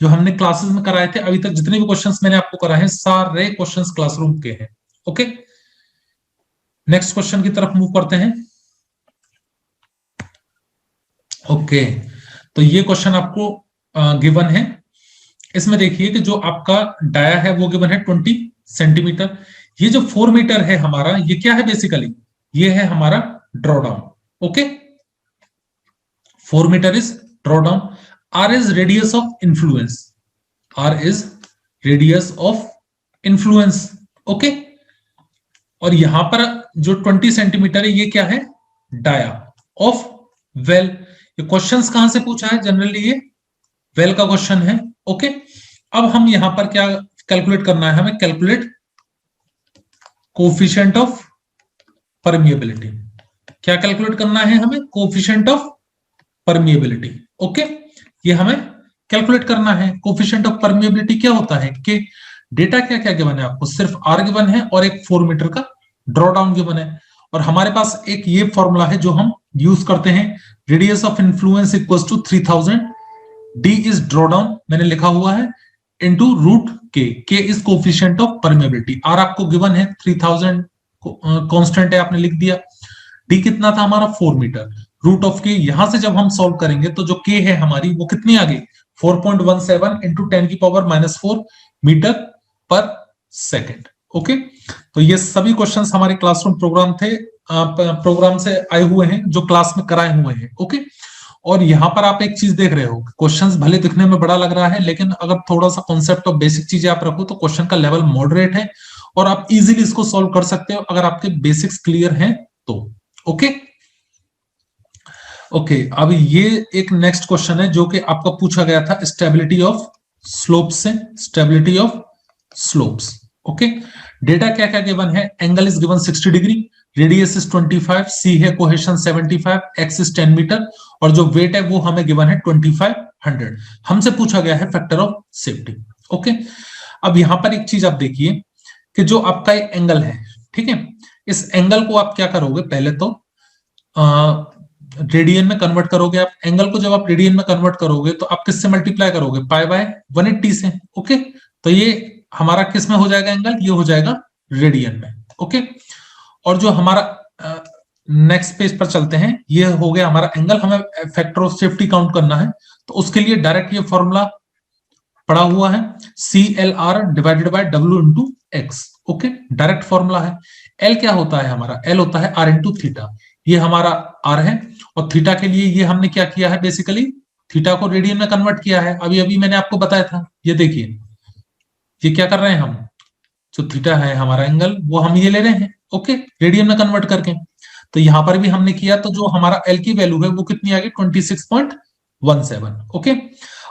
जो हमने क्लासेस में कराए थे, अभी तक जितने भी क्वेश्चंस मैंने आपको कराए हैं सारे क्वेश्चंस क्लासरूम के हैं। ओके, नेक्स्ट क्वेश्चन की तरफ मूव करते हैं। ओके, तो ये क्वेश्चन आपको गिवन है। इसमें देखिए कि जो आपका डाया है वो गिवन है 20 सेंटीमीटर। ये जो 4 मीटर है हमारा, ये क्या है बेसिकली, ये है हमारा drawdown. Okay, 4 metre is drawdown. R is radius of influence, R is radius of influence. Okay, और यहां पर जो 20 सेंटीमीटर है ये क्या है, डाया ऑफ वेल। ये क्वेश्चंस कहां से पूछा है, जनरली ये वेल का क्वेश्चन है। ओके, अब हम यहां पर क्या कैलकुलेट करना है, हमें कैलकुलेट कोफिशिएंट ऑफ परमिएबिलिटी। क्या कैलकुलेट करना है हमें, कोफिशिएंट ऑफ परमिएबिलिटी। ओके, ये हमें कैलकुलेट करना है। कोफिशिएंट ऑफ परमिएबिलिटी क्या होता है कि डेटा क्या क्या गिवन है आपको, सिर्फ आर गिवन है और एक 4 मीटर का ड्रॉ डाउन गिवन है, और हमारे पास एक ये फॉर्मूला है जो हम यूज करते हैं, radius of influence equals to 3000, D is draw down मैंने लिखा हुआ है, into root K is coefficient of permeability. R आपको गिवन है 3000 कांस्टेंट है, आपने लिख दिया। डी कितना था हमारा 4 मीटर, रूट ऑफ के। यहां से जब हम सॉल्व करेंगे तो जो के है हमारी वो कितनी आ गई 4.17 इंटू 10 की पावर -4 मीटर पर सेकेंड। ओके, तो ये सभी क्वेश्चंस हमारे क्लासरूम प्रोग्राम थे, प्रोग्राम से आए हुए हैं, जो क्लास में कराए हुए हैं। ओके, और यहां पर आप एक चीज देख रहे हो, क्वेश्चंस भले दिखने में बड़ा लग रहा है, लेकिन अगर थोड़ा सा कॉन्सेप्ट और बेसिक चीजें आप रखो तो क्वेश्चन का लेवल मॉडरेट है, और आप इजीली इसको सॉल्व कर सकते हो अगर आपके बेसिक्स क्लियर हैं तो। ओके, ओके, अब ये एक नेक्स्ट क्वेश्चन है जो कि आपका पूछा गया था स्टेबिलिटी ऑफ स्लोप्स से, stability of slopes. Okay, data क्या क्या गिवन है, angle is given 60 degree, radius is 25, सी है कोहेशन 75, एक्स इज 10 मीटर और जो वेट है वो हमें गिवन है 2500। हमसे पूछा गया है फैक्टर ऑफ सेफ्टी। ओके, अब यहां पर एक चीज आप देखिए कि जो आपका एंगल है, ठीक है, इस एंगल को आप क्या करोगे, पहले तो रेडियन में कन्वर्ट करोगे। आप एंगल को जब आप रेडियन में कन्वर्ट करोगे तो आप किससे मल्टीप्लाई करोगे, पाई बाय 180 से। ओके, तो ये हमारा किस में हो जाएगा एंगल, ये हो जाएगा रेडियन में। ओके, और जो हमारा नेक्स्ट पेज पर चलते हैं, ये हो गया हमारा एंगल। हमें फैक्टर ऑफ सेफ्टी काउंट करना है तो उसके लिए डायरेक्ट ये फॉर्मूला पड़ा हुआ है, CLR divided by W into x. Okay, direct formula है। L क्या होता है हमारा, L होता है R इंटू थीटा। ये हमारा R है और थीटा के लिए ये हमने क्या किया है, बेसिकली थीटा को रेडियन में कन्वर्ट किया है। अभी अभी मैंने आपको बताया था, ये देखिए ये क्या कर रहे हैं हम, जो थीटा है हमारा एंगल वो हम ये ले रहे हैं, ओके, रेडियन में कन्वर्ट करके। तो यहां पर भी हमने किया, तो जो हमारा L की वैल्यू है वो कितनी आ गई, 26.17। ओके,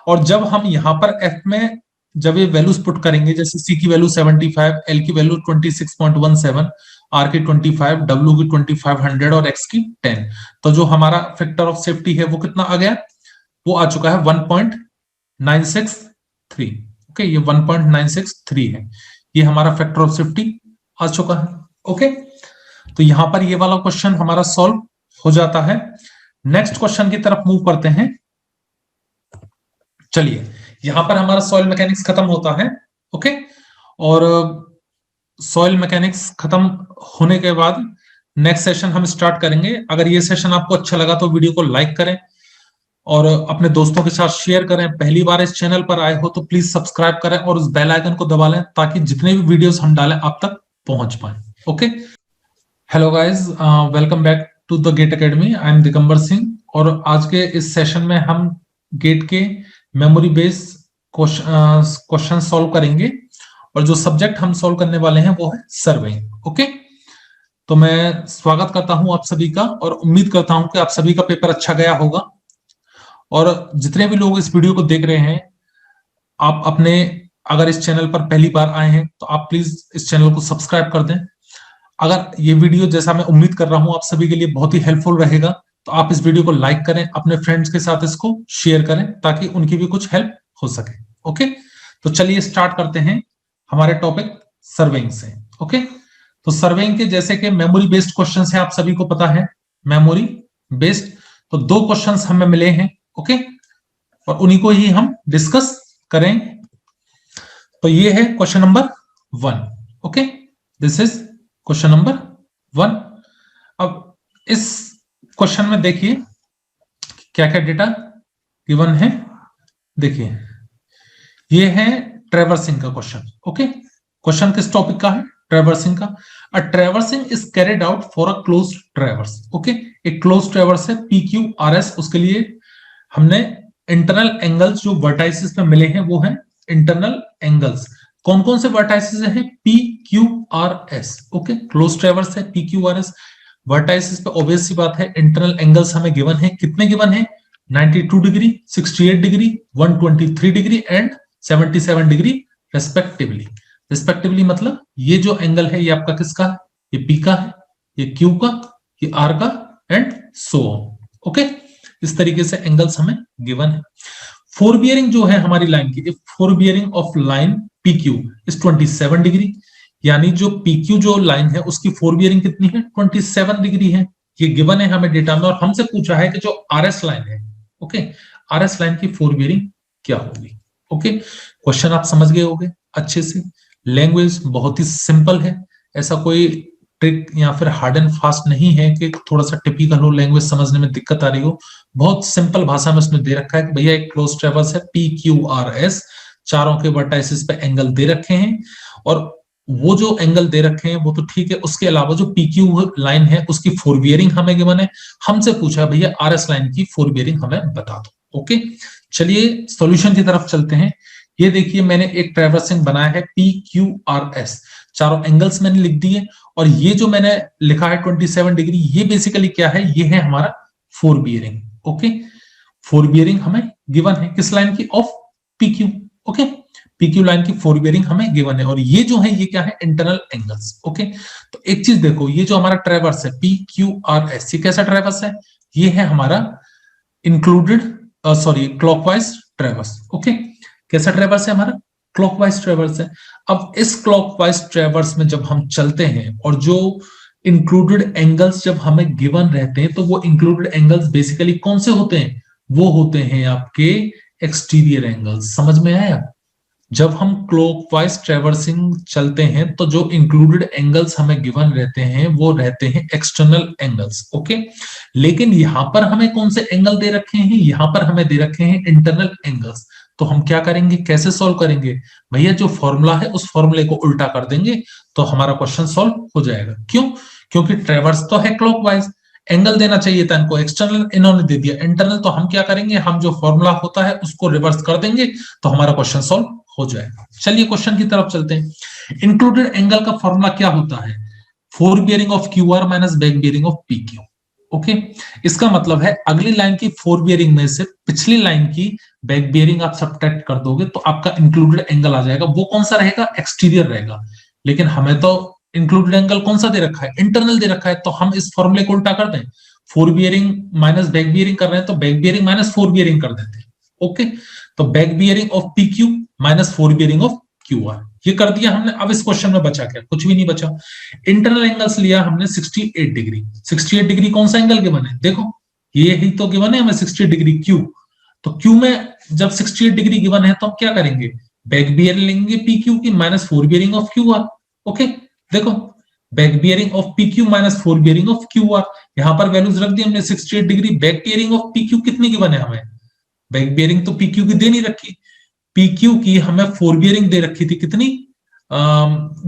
और जब हम यहां पर F में जब ये वैल्यूज पुट करेंगे, जैसे C की वैल्यू 75, L की वैल्यू 26.17, R की 25, W की 2500 और X की 10, तो जो हमारा फैक्टर ऑफ सेफ्टी है वो कितना आ गया, वो आ चुका है 1.963। ओके, ये 1.963 है, ये हमारा फैक्टर ऑफ सेफ्टी आ चुका है। ओके, तो यहां पर ये वाला क्वेश्चन हमारा सॉल्व हो जाता है। नेक्स्ट क्वेश्चन की तरफ मूव करते हैं। चलिए, यहां पर हमारा सॉइल मैकेनिक्स खत्म होता है। ओके, और सॉइल मैकेनिक्स खत्म होने के बाद नेक्स्ट सेशन हम स्टार्ट करेंगे। अगर ये सेशन आपको अच्छा लगा तो वीडियो को लाइक करें और अपने दोस्तों के साथ शेयर करें। पहली बार इस चैनल पर आए हो तो प्लीज सब्सक्राइब करें और उस बेल आइकन को दबा लें ताकि जितने भी वीडियोस हम डालें आप तक पहुंच पाए। Okay, hello guys, welcome back to the GATE academy. I am Digambar Singh और आज के इस सेशन में हम गेट के मेमोरी बेस्ड क्वेश्चन सॉल्व करेंगे और जो सब्जेक्ट हम सॉल्व करने वाले हैं वो है सर्वेइंग। ओके, तो मैं स्वागत करता हूं आप सभी का और उम्मीद करता हूं कि आप सभी का पेपर अच्छा गया होगा। और जितने भी लोग इस वीडियो को देख रहे हैं, आप अपने, अगर इस चैनल पर पहली बार आए हैं तो आप प्लीज इस चैनल को सब्सक्राइब कर दें। अगर ये वीडियो, जैसा मैं उम्मीद कर रहा हूं, आप सभी के लिए बहुत ही हेल्पफुल रहेगा तो आप इस वीडियो को लाइक करें, अपने फ्रेंड्स के साथ इसको शेयर करें ताकि उनकी भी कुछ हेल्प हो सके। ओके, तो चलिए स्टार्ट करते हैं हमारे टॉपिक सर्वेइंग से। ओके, तो सर्वेइंग के जैसे कि मेमोरी बेस्ड क्वेश्चंस है, आप सभी को पता है मेमोरी बेस्ड, तो 2 क्वेश्चंस हमें मिले हैं। ओके, और उन्हीं को ही हम डिस्कस करेंगे। तो ये है question number 1। Okay, this is question number 1। अब इस क्वेश्चन में देखिए क्या क्या डेटा गिवन है। देखिए ये है ट्रैवर्सिंग का क्वेश्चन। ओके, क्वेश्चन किस टॉपिक का है, ट्रैवर्सिंग का। A traversing is carried out for a closed traverse. Okay, एक क्लोज्ड ट्रैवर्स है PQRS, उसके लिए हमने इंटरनल एंगल्स जो वर्टाइसिस पे मिले हैं वो है इंटरनल एंगल्स। कौन कौन से वर्टाइसिस है, PQRS। ओके, क्लोज ट्रैवर्स है PQRS, वर्टाइसिस पे ऑब्वियस सी बात है इंटरनल एंगल्स हमें गिवन है। कितने गिवन है, 92 degree, 68 degree, 123 degree and 77 degree respectively. Respectively मतलब ये जो एंगल है ये आपका किसका है, ये P का है, ये Q का, ये R का एंड सो ऑन। ओके, इस तरीके से एंगल्स हमें गिवन है। फोर बियरिंग जो है हमारी लाइन की, four bearing of line PQ is 27 degree, यानी जो PQ जो लाइन है उसकी फोर बियरिंग कितनी है, 27 डिग्री है। ये गिवन है हमें डेटा में और हमसे पूछा है कि जो RS लाइन है, ओके, RS लाइन की फोर बियरिंग क्या होगी। ओके, क्वेश्चन आप समझ गए होंगे अच्छे से। लैंग्वेज बहुत ही सिंपल है, ऐसा कोई ट्रिक या फिर हार्ड एंड फास्ट नहीं है कि थोड़ा सा टिपिकल हो, लैंग्वेज समझने में दिक्कत आ रही हो। बहुत सिंपल भाषा में उसमें दे रखा है कि भैया एक क्लोज ट्रैवर्स है PQRS, चारों के वर्टाइसिस पे एंगल दे रखे हैं और वो जो एंगल दे रखे हैं वो तो ठीक है, उसके अलावा जो PQ लाइन है उसकी फोर बियरिंग हमें गिवन है। हमसे पूछा भैया RS लाइन की फोर बियरिंग हमें बता दो। ओके, चलिए सॉल्यूशन की तरफ चलते हैं। ये देखिए मैंने एक ट्रैवर्सिंग बनाया है PQRS, चारों एंगल्स मैंने लिख दिए और ये जो मैंने लिखा है 27 डिग्री, ये बेसिकली क्या है, ये है हमारा four bearing. Okay, four bearing हमें गिवन है किस लाइन की, of PQ। Okay, PQ line की 4 बियरिंग हमें गिवन है, और ये जो है ये क्या है, इंटरनल एंगल्स। ओके, तो एक चीज देखो, ये जो हमारा ट्रेवर्स है PQRS, ये कैसा ट्रेवर्स है, ये है हमारा इंक्लूडेड सॉरी क्लॉकवाइज ट्रेवर्स। ओके, कैसा ट्रेवर्स है हमारा, क्लॉकवाइज ट्रेवर्स है। अब इस क्लॉकवाइज ट्रेवर्स में जब हम चलते हैं और जो इंक्लूडेड एंगल्स जब हमें गिवन रहते हैं, तो वो इंक्लूडेड एंगल्स बेसिकली कौन से होते हैं, वो होते हैं आपके एक्सटीरियर एंगल्स। समझ में आया, जब हम क्लॉकवाइज ट्रेवर्सिंग चलते हैं तो जो इंक्लूडेड एंगल्स हमें गिवन रहते हैं वो रहते हैं एक्सटर्नल एंगल्स। ओके, लेकिन यहां पर हमें कौन से एंगल दे रखे हैं, यहां पर हमें दे रखे हैं इंटरनल एंगल्स। तो हम क्या करेंगे, कैसे सॉल्व करेंगे भैया, जो फॉर्मूला है उस फॉर्मूले को उल्टा कर देंगे तो हमारा क्वेश्चन सॉल्व हो जाएगा। क्यों, क्योंकि ट्रेवर्स तो है क्लॉकवाइज, एंगल देना चाहिए था इनको, एक्सटर्नल इन्होंने दे दिया इंटरनल, तो हम क्या करेंगे, हम जो फॉर्मूला होता है उसको रिवर्स कर देंगे तो हमारा क्वेश्चन सॉल्व हो जाएगा। चलिए क्वेश्चन की तरफ चलते हैं। इंक्लूडेड एंगल का फॉर्मूला क्या होता है, 4 bearing of QR minus back bearing of PQ। Okay, इसका मतलब है अगली लाइन की 4 बियरिंग में से पिछली लाइन की बैक बियरिंग आप सब्ट्रैक्ट कर दोगे तो आपका इंक्लूडेड एंगल आ जाएगा। वो कौन सा रहेगा, एक्सटीरियर रहेगा। लेकिन हमें तो इंक्लूडेड एंगल कौन सा दे रखा है, इंटरनल दे रखा है, तो हम इस फॉर्मूले को उल्टा कर दें। 4 बियरिंग माइनस बैक बियरिंग कर रहे हैं तो बैक बियरिंग माइनस 4 बियरिंग कर देते हैं। ओके, तो back bearing of PQ minus 4 bearing of QR, ये कर दिया हमने। अब इस क्वेश्चन में बचा क्या, कुछ भी नहीं बचा। इंटरनल एंगल्स लिया हमने 68 डिग्री। 68 डिग्री कौन सा एंगल गिवन है, देखो ये ही तो गिवन है हमें 60 डिग्री Q। तो Q में जब 68 डिग्री गिवन है तो हम क्या करेंगे, बैक बियरिंग लेंगे PQ की minus 4 bearing of QR। Okay, देखो back bearing of PQ minus 4 bearing of QR, यहां पर वैल्यूज रख दी हमने 68 degree. Back bearing of PQ कितनी गिवन है हमें, बैक बियरिंग तो PQ की दे नहीं रखी, PQ की हमें 4 बियरिंग दे रखी थी कितनी,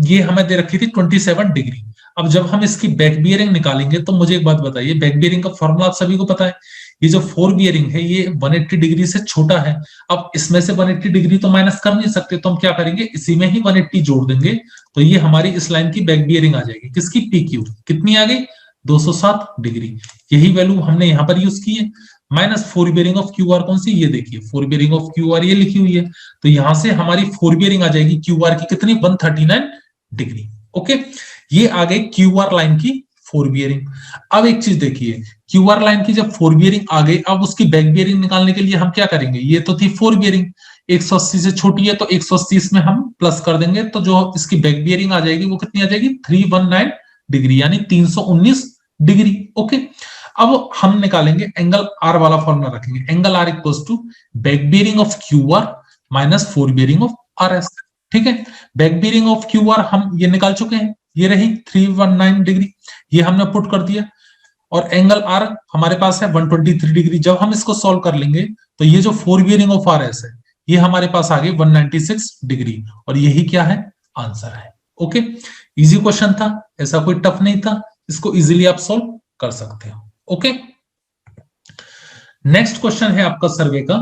ये हमें दे रखी थी 27 डिग्री। अब जब हम इसकी बैक बियरिंग निकालेंगे तो मुझे एक बात बताइए, बैक बियरिंग का फॉर्मूला आप सभी को पता है, ये जो 4 बियरिंग है ये 180 डिग्री से छोटा है। अब इसमें से 180 डिग्री तो माइनस कर नहीं सकते, तो हम क्या करेंगे, इसी में ही 180 जोड़ देंगे तो ये हमारी इस लाइन की बैक बियरिंग आ जाएगी। किसकी, PQ, कितनी आ गई, 207 डिग्री। यही वैल्यू हमने यहां पर यूज की है। माइनस 4 बियरिंग ऑफ QR कौन सी, ये देखिए 4 बियरिंग ऑफ QR ये लिखी हुई है, तो यहां से हमारी 4 बियरिंग आ जाएगी QR की कितनी, 139 डिग्री। ओके, ये आ गई QR लाइन की 4 बियरिंग। अब एक चीज देखिए, QR लाइन की जब 4 बियरिंग आ गई, अब उसकी बैक बियरिंग निकालने के लिए हम क्या करेंगे, ये तो थी 4 बियरिंग, 180 से छोटी है तो 180 में हम प्लस कर देंगे, तो जो इसकी बैक बियरिंग आ जाएगी वो कितनी आ जाएगी, 319 डिग्री, यानी 319 डिग्री। ओके, अब हम निकालेंगे एंगल R वाला फॉर्मूला रखेंगे, angle R equals to back bearing of QR minus 4 bearing of RS। ठीक है, बैक बियरिंग ऑफ QR हम ये निकाल चुके हैं, ये रही 319 डिग्री, ये हमने पुट कर दिया, और एंगल R हमारे पास है 123 डिग्री। जब हम इसको सॉल्व कर लेंगे तो ये जो 4 बियरिंग ऑफ RS है ये हमारे पास आ गई 196 डिग्री, और यही क्या है, आंसर है। ओके, इजी क्वेश्चन था, ऐसा कोई टफ नहीं था, इसको इजीली आप सॉल्व कर सकते हो। ओके, नेक्स्ट क्वेश्चन है आपका सर्वे का।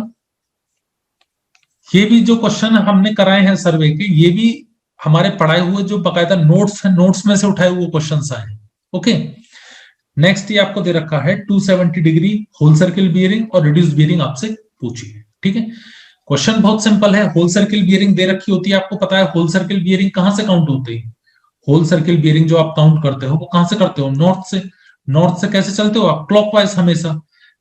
ये भी जो क्वेश्चन हमने कराए हैं सर्वे के, ये भी हमारे पढ़ाए हुए जो बकायदा नोट्स है, नोट्स में से उठाए हुए क्वेश्चंस आए हैं। ओके, नेक्स्ट ये आपको दे रखा है 270 डिग्री होल सर्किल बियरिंग और रिड्यूस बियरिंग आपसे पूछी है। ठीक है, क्वेश्चन बहुत सिंपल है, होल सर्किल बियरिंग दे रखी होती है, आपको पता है होल सर्किल बियरिंग कहां से काउंट होती है, होल सर्किल बियरिंग जो आप काउंट करते हो वो कहां से करते हो, नॉर्थ से। नॉर्थ से कैसे चलते हो आप, क्लॉकवाइज हमेशा।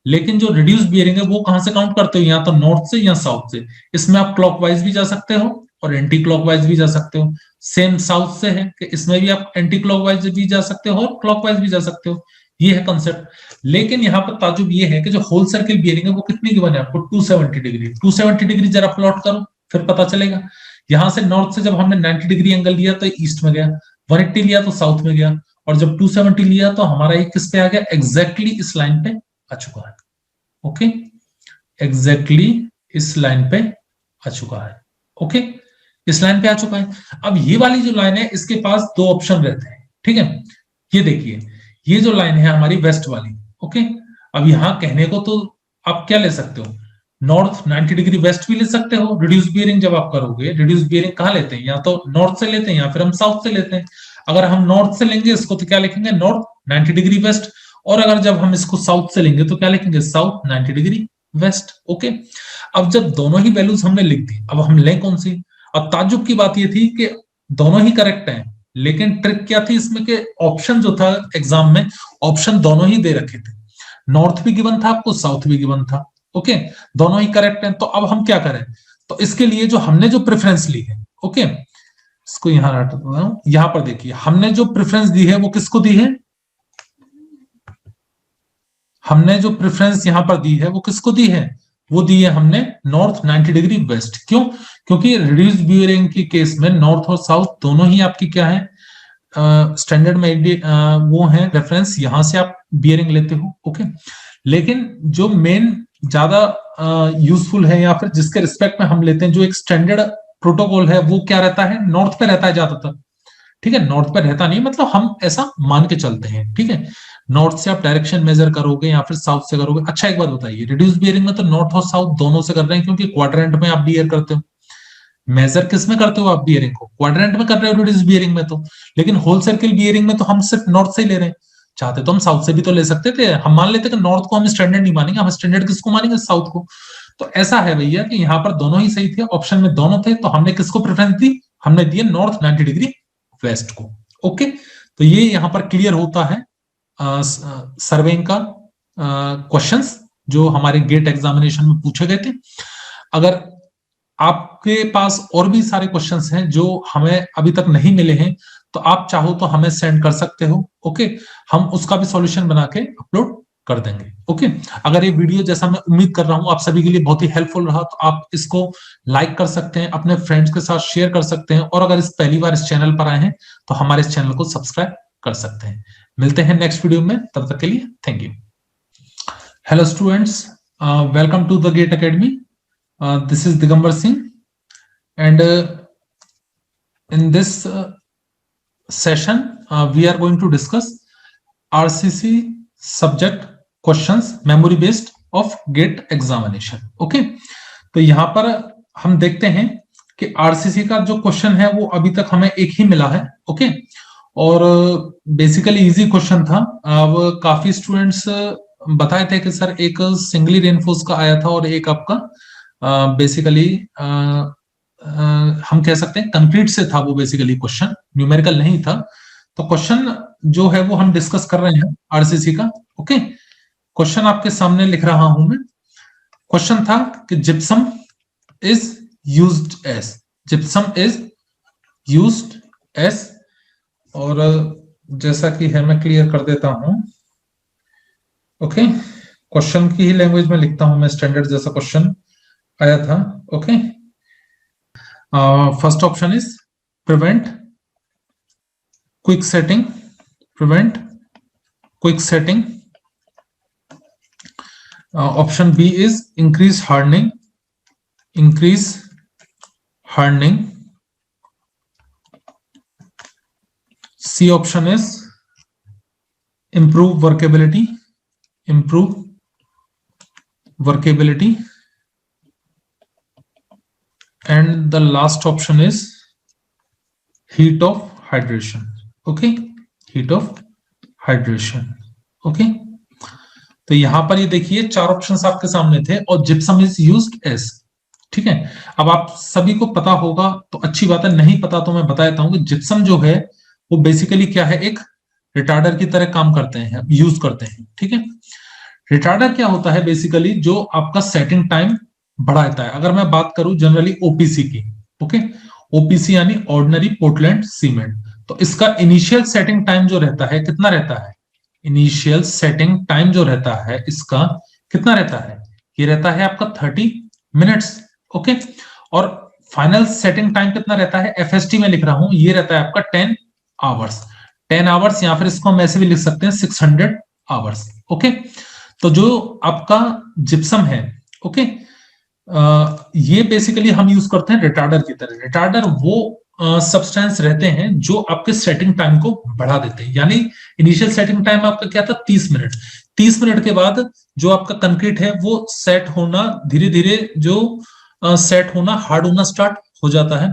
लेकिन जो रिड्यूस बियरिंग है वो कहां से काउंट करते हो, या तो नॉर्थ से या साउथ से। इसमें आप क्लॉकवाइज भी जा सकते हो और एंटी क्लॉकवाइज भी जा सकते हो। सेम साउथ से है कि इसमें भी आप एंटी क्लॉकवाइज भी जा सकते हो और क्लॉकवाइज भी जा सकते हो, ये है कंसेप्ट। लेकिन यहाँ पर ताजुब ये है कि जो होल सर्किल बियरिंग है वो कितनी गिवन है आपको, 270 डिग्री। 270 डिग्री जरा प्लॉट करो फिर पता चलेगा। यहां से नॉर्थ से जब हमने 90 डिग्री एंगल लिया तो ईस्ट में गया, 180 लिया तो साउथ में गया, और जब 270 लिया तो हमारा ये किस पे आ गया, एग्जैक्टली इस लाइन पे आ चुका है। ओके, एग्जैक्टली इस लाइन पे आ चुका है। ओके, इस लाइन पे आ चुका है। अब ये वाली जो लाइन है इसके पास दो ऑप्शन रहते हैं। ठीक है, ये देखिए, ये जो लाइन है हमारी वेस्ट वाली। ओके, अब यहां कहने को तो आप क्या ले सकते हो, नॉर्थ 90 डिग्री वेस्ट भी ले सकते हो। रिड्यूस बियरिंग जब आप करोगे, रिड्यूस बियरिंग कहां लेते हैं, या तो नॉर्थ से लेते हैं या फिर हम साउथ से लेते हैं। अगर हम नॉर्थ से लेंगे इसको तो क्या लिखेंगे, नॉर्थ 90 डिग्री वेस्ट, और अगर जब हम इसको साउथ से लेंगे तो क्या लिखेंगे, साउथ 90 डिग्री वेस्ट। ओके, अब जब दोनों ही वैल्यूज हमने लिख दी, अब हम लें कौन सी, अब ताज्जुब की बात ये थी कि दोनों ही करेक्ट हैं, लेकिन ट्रिक क्या थी इसमें कि ऑप्शन जो था एग्जाम में, ऑप्शन दोनों ही दे रखे थे, नॉर्थ भी गिवन था आपको, साउथ भी गिवन था। ओके, दोनों ही करेक्ट हैं। तो अब हम क्या करें, तो इसके लिए जो हमने जो प्रेफरेंस ली है, ओके, इसको यहां हटाता हूं, यहां पर देखिए हमने जो प्रेफरेंस दी है वो किसको दी है, हमने जो प्रेफरेंस यहां पर दी है वो किसको दी है, वो दी है हमने नॉर्थ 90 डिग्री वेस्ट। क्यों? क्योंकि रिड्यूस बियरिंग के केस में नॉर्थ और साउथ दोनों ही आपकी क्या है, स्टैंडर्ड में वो है रेफरेंस, यहां से आप बियरिंग लेते हो। ओके, लेकिन जो मेन ज्यादा यूजफुल है या फिर जिसके रिस्पेक्ट में हम लेते हैं, जो एक स्टैंडर्ड प्रोटोकॉल है, वो क्या रहता है, नॉर्थ पे रहता है ज्यादातर। ठीक है, नॉर्थ पे रहता नहीं, मतलब हम ऐसा मान के चलते हैं। ठीक है, नॉर्थ से आप डायरेक्शन मेजर करोगे या फिर साउथ से करोगे। अच्छा एक बात बताइए, रिड्यूस बियरिंग में तो नॉर्थ और साउथ दोनों से कर रहे हैं, क्योंकि क्वाड्रेंट में आप बियर करते हो। मेजर किस में करते हो आप बियरिंग को, क्वाड्रेंट में कर रहे हो रिड्यूस बियरिंग में तो, लेकिन होल सर्किल बियरिंग में तो हम सिर्फ नॉर्थ से ही ले रहे हैं। चाहते तो हम साउथ से भी तो ले सकते थे, हम मान लेते कि नॉर्थ को हम स्टैंडर्ड नहीं मानेंगे, हम स्टैंडर्ड किसको मानेंगे, साउथ को। तो ऐसा है भैया कि यहाँ पर दोनों ही सही थे, ऑप्शन में दोनों थे, तो हमने किसको प्रेफरेंस दी, हमने दिए नॉर्थ 90 डिग्री वेस्ट को। ओके, तो ये यहां पर क्लियर होता है सर्वेइंग का क्वेश्चंस जो हमारे गेट एग्जामिनेशन में पूछे गए थे। अगर आपके पास और भी सारे क्वेश्चंस हैं जो हमें अभी तक नहीं मिले हैं, तो आप चाहो तो हमें सेंड कर सकते हो। ओके, हम उसका भी सॉल्यूशन बना के अपलोड कर देंगे। ओके, अगर ये वीडियो, जैसा मैं उम्मीद कर रहा हूं, आप सभी के लिए बहुत ही हेल्पफुल रहा, तो आप इसको लाइक कर सकते हैं, अपने फ्रेंड्स के साथ शेयर कर सकते हैं, और अगर इस पहली बार इस चैनल पर आए हैं तो हमारे इस चैनल को सब्सक्राइब कर सकते हैं। मिलते हैं नेक्स्ट वीडियो में, तब तक के लिए thank you. Hello students, welcome to the GATE academy. This is Digambar Singh, and in this session we are going to discuss RCC subject questions memory based of GATE examination. Okay, तो यहां पर हम देखते हैं कि RCC का जो क्वेश्चन है वो अभी तक हमें एक ही मिला है। ओके, और बेसिकली इजी क्वेश्चन था। अब काफी स्टूडेंट्स बताए थे कि सर एक सिंगली रेनफोर्स का आया था और एक आपका बेसिकली हम कह सकते हैं कंक्रीट से था, वो बेसिकली क्वेश्चन न्यूमेरिकल नहीं था। तो क्वेश्चन जो है वो हम डिस्कस कर रहे हैं आरसीसी का। ओके, क्वेश्चन आपके सामने लिख रहा हूं मैं। क्वेश्चन था कि gypsum is used as, gypsum is used as, और जैसा कि है मैं क्लियर कर देता हूं। ओके, क्वेश्चन की ही लैंग्वेज में लिखता हूं मैं, स्टैंडर्ड जैसा क्वेश्चन आया था। Okay, first option is prevent quick setting, prevent quick setting. Option B is increase hardening, increase hardening. C option is improve workability, improve workability. And the last option is heat of hydration. Okay, heat of hydration. Okay, तो यहां पर ये देखिए चार options आपके सामने थे, और जिप्सम इज यूज्ड एज। ठीक है, अब आप सभी को पता होगा तो अच्छी बात है, नहीं पता तो मैं बता देता हूं कि जिप्सम जो है वो बेसिकली क्या है, एक रिटार्डर की तरह काम करते हैं, यूज करते हैं। ठीक है, रिटार्डर क्या होता है, बेसिकली जो आपका सेटिंग टाइम बढ़ाता है। अगर मैं बात करूं जनरली ओपीसी की, ओके, ओपीसी यानी ऑर्डिनरी पोर्टलैंड सीमेंट, तो इसका इनिशियल सेटिंग टाइम जो रहता है कितना रहता है, इनिशियल सेटिंग टाइम जो रहता है इसका कितना रहता है, ये रहता है आपका 30 मिनट्स। ओके, और फाइनल सेटिंग टाइम कितना रहता है, एफएसटी में लिख रहा हूं, ये रहता है आपका 10 आवर्स, 10 आवर्स, या फिर इसको हम ऐसे भी लिख सकते हैं 600 आवर्स। ओके, तो जो आपका जिप्सम है, ओके, ये बेसिकली हम यूज करते हैं रिटार्डर की तरह। रिटार्डर वो सब्सटेंस रहते हैं जो आपके सेटिंग टाइम को बढ़ा देते हैं। यानी इनिशियल सेटिंग टाइम आपका क्या था, 30 मिनट, 30 मिनट के बाद जो आपका कंक्रीट है वो सेट होना, धीरे धीरे जो सेट होना, हार्ड होना स्टार्ट हो जाता है।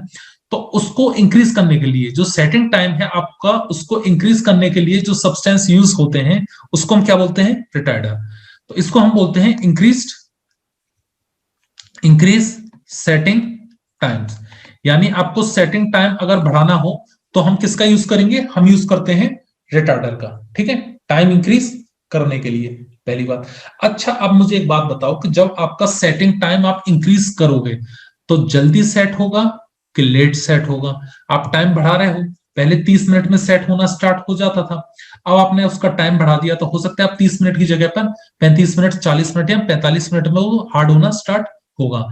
तो उसको इंक्रीज करने के लिए जो सेटिंग टाइम है आपका, उसको इंक्रीज करने के लिए जो सब्सटेंस यूज होते हैं उसको हम क्या बोलते हैं, रिटार्डर। तो इसको हम बोलते हैं इंक्रीज सेटिंग टाइम्स, यानी आपको सेटिंग टाइम अगर बढ़ाना हो तो हम किसका यूज करेंगे, हम यूज करते हैं रिटार्डर का, ठीक है, टाइम इंक्रीज करने के लिए, पहली बात। अच्छा, अब मुझे एक बात बताओ कि जब आपका सेटिंग टाइम आप इंक्रीज करोगे तो जल्दी सेट होगा कि लेट सेट होगा? आप टाइम बढ़ा रहे हो, पहले 30 मिनट में सेट होना स्टार्ट हो जाता था, अब आपने उसका टाइम बढ़ा दिया तो हो सकता है आप 30 मिनट की जगह पर 35 मिनट, 40 मिनट या 45 मिनट में वो हार्ड होना स्टार्ट होगा।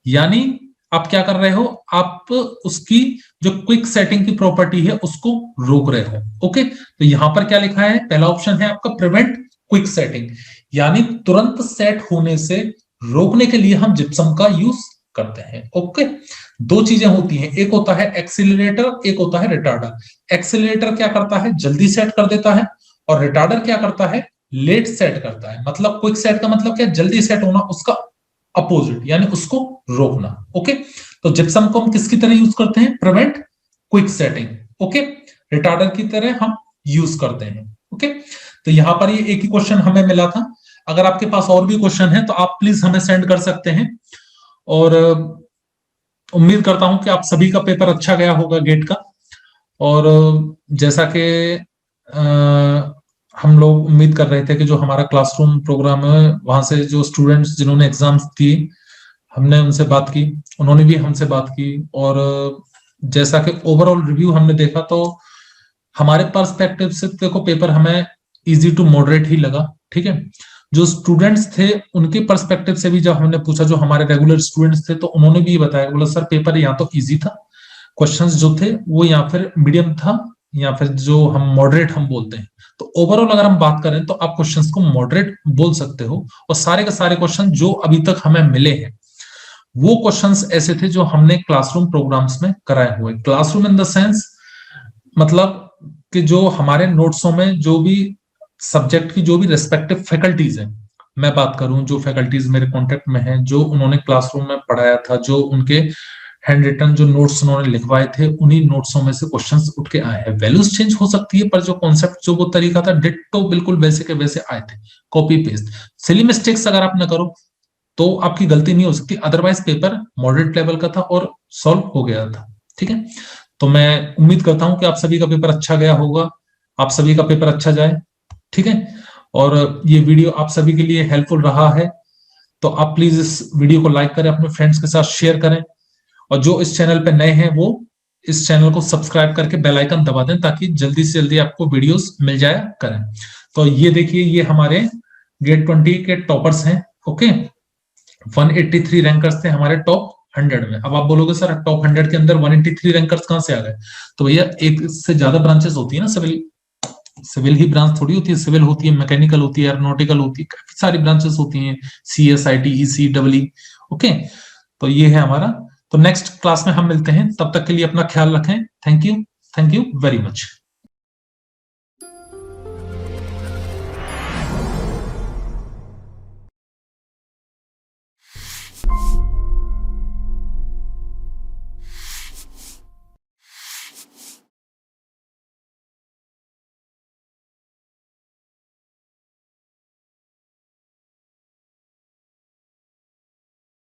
यानी आप क्या कर रहे हो, आप उसकी जो क्विक सेटिंग की प्रॉपर्टी है उसको रोक रहे हो। ओके, तो यहां पर क्या लिखा है, पहला ऑप्शन है आपका प्रिवेंट क्विक सेटिंग, यानी तुरंत सेट होने से रोकने के लिए हम जिप्सम का यूज करते हैं। ओके, दो चीजें होती हैं, एक होता है एक्सीलरेटर, एक होता है रिटार्डर। एक्सीलरेटर क्या करता है, जल्दी सेट कर देता है, और रिटार्डर क्या करता है, लेट सेट करता है। मतलब क्विक सेट का मतलब क्या, जल्दी सेट होना, उसका अपोजिट यानी उसको रोकना। ओके, तो जिप्सम को हम किसकी तरह यूज करते हैं, prevent quick setting. Okay, retarder की तरह हम यूज करते हैं। ओके, तो यहां पर ये एक ही क्वेश्चन हमें मिला था। अगर आपके पास और भी क्वेश्चन है तो आप प्लीज हमें सेंड कर सकते हैं, और उम्मीद करता हूं कि आप सभी का पेपर अच्छा गया होगा गेट का। और जैसा कि हम लोग उम्मीद कर रहे थे कि जो हमारा क्लासरूम प्रोग्राम है वहां से जो स्टूडेंट्स जिन्होंने एग्जाम्स दिए, हमने उनसे बात की, उन्होंने भी हमसे बात की, और जैसा कि ओवरऑल रिव्यू हमने देखा तो हमारे पर्सपेक्टिव से देखो पेपर हमें इजी टू मॉडरेट ही लगा। ठीक है, जो स्टूडेंट्स थे उनके पर्सपेक्टिव से भी जब हमने पूछा, जो हमारे रेगुलर स्टूडेंट्स थे, तो उन्होंने भी ये बताया, बोला सर पेपर या तो इजी था, क्वेश्चंस जो थे वो या फिर मीडियम था, या फिर जो हम मॉडरेट हम बोलते हैं। तो ओवरऑल अगर हम बात करें तो आप क्वेश्चंस को मॉडरेट बोल सकते हो, और सारे के सारे क्वेश्चन जो अभी तक हमें मिले हैं वो क्वेश्चंस ऐसे थे जो हमने क्लासरूम प्रोग्राम्स में कराए हुए। क्लासरूम इन द सेंस मतलब कि जो हमारे नोट्सों में जो भी सब्जेक्ट की जो भी रेस्पेक्टिव फैकल्टीज हैं, मैं बात करूं जो फैकल्टीज मेरे कांटेक्ट में हैं, जो उन्होंने क्लासरूम में पढ़ाया था, जो उनके हैंड रिटन जो नोट्स उन्होंने लिखवाए थे, उन्हीं नोट्सों में से क्वेश्चंस उठ के आए हैं। वैल्यूज चेंज हो सकती है पर जो कॉन्सेप्ट जो वो तरीका था डिट्टो बिल्कुल वैसे के वैसे आए थे, कॉपी पेस्ट। सिली मिस्टेक्स अगर आप ना करो तो आपकी गलती नहीं हो सकती, अदरवाइज पेपर मॉडरेट लेवल का था और सॉल्व हो गया था। ठीक है, तो मैं उम्मीद करता हूं कि आप सभी का पेपर अच्छा गया होगा, आप सभी का पेपर अच्छा जाए। ठीक है, और ये वीडियो आप सभी के लिए हेल्पफुल रहा है तो आप प्लीज इस वीडियो को लाइक करें, अपने फ्रेंड्स के साथ शेयर करें, और जो इस चैनल पे नए हैं वो इस चैनल को सब्सक्राइब करके बेल आइकन दबा दें ताकि जल्दी से जल्दी आपको वीडियोस मिल जाया करें। तो ये देखिए, ये हमारे गेट 20 के टॉपर्स हैं। ओके, 183 रैंकर्स थे हमारे टॉप 100 में। अब आप बोलोगे सर टॉप 100 के अंदर 183 रैंकर्स कहां से आ गए? तो भैया एक से ज्यादा ब्रांचेस होती है ना, सिविल सिविल ही ब्रांच थोड़ी होती है, सिविल होती है, मैकेनिकल होती है, एरोनॉटिकल होती है, काफी सारी ब्रांचेस होती हैं, CSIT EC EE। ओके, तो ये है हमारा। तो नेक्स्ट क्लास में हम मिलते हैं, तब तक के लिए अपना ख्याल रखें। Thank you very much.